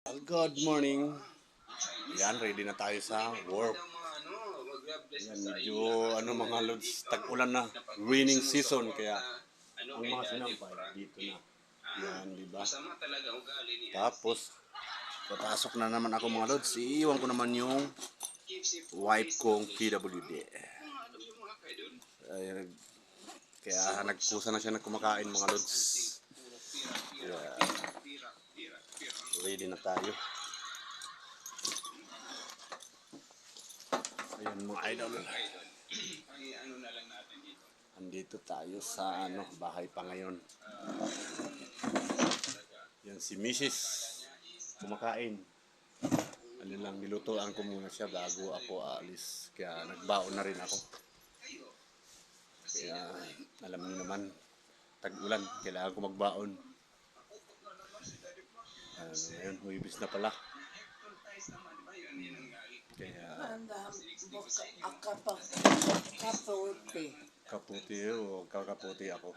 Well, good morning. Yan, ready na tayo sa work. Yan, medyo mga lods, tag-ulan na. Raining season, kaya ang mga sinampay dito na. Yan, di ba? Tapos, papasok na naman ako mga lods. Iiwan ko naman yung wife kong PWD. Ayan, kaya nagkusa na siya na kumakain mga lods. Kaya, ready na tayo. Ayan mga idol. Andito tayo sa bahay pa ngayon. Yan si Mrs. kumakain. Ano lang, nilutoan ko muna siya bago ako aalis. Kaya nagbaon na rin ako. Kaya alam niyo naman, tag-ulan, kailangan ko magbaon. Ngayon, huwibis na pala. Kaya kaputi o kakaputi ako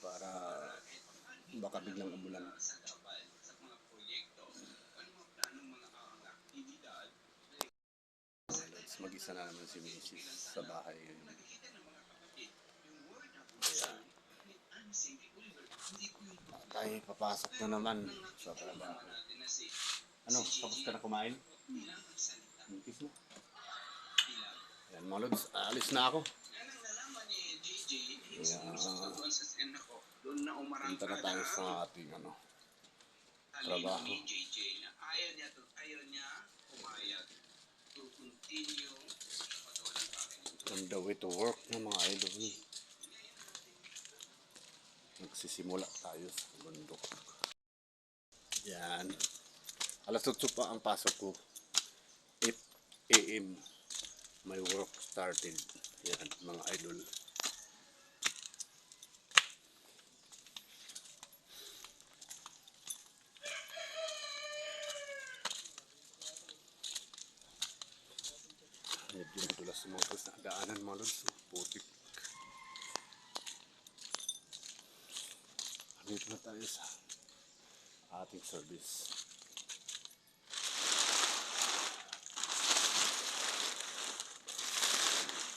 para baka biglang umulan. Mag-isa na naman si Mrs. sa bahay. Kaya tayo papasok na naman sa trabaho. Tapos ka na kumain? Kiss mo. Ayan mga lods, alis na ako. Punta na tayo sa ating trabaho. On the way to work na mga idol. Nagsisimula tayo sa bundok. Yan. Alas 8 pa ang pasok ko. 8 AM. My work started. Yan mga idol. Medyo madulas sa mga daanan mga lods. Putik. Dito na tayo sa ating service.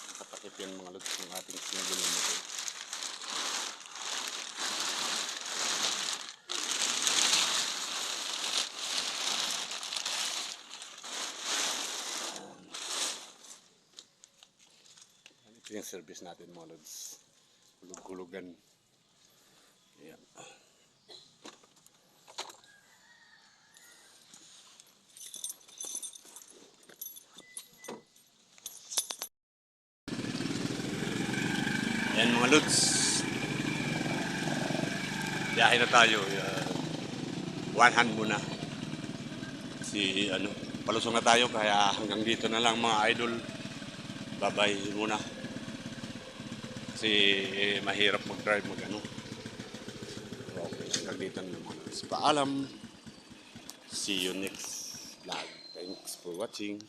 Nakatakip yan mga lods ng ating sinagulong. Ito yung service natin mga lods. Hulug-hulugan. Ayan. Ayan mga lods. Biyahe na tayo. One hand muna. Kasi palusong na tayo kaya hanggang dito na lang mga idol. Bye-bye muna. Kasi mahirap mag-drive Okay, hanggang dito na mga lods. Paalam. See you next vlog. Thanks for watching.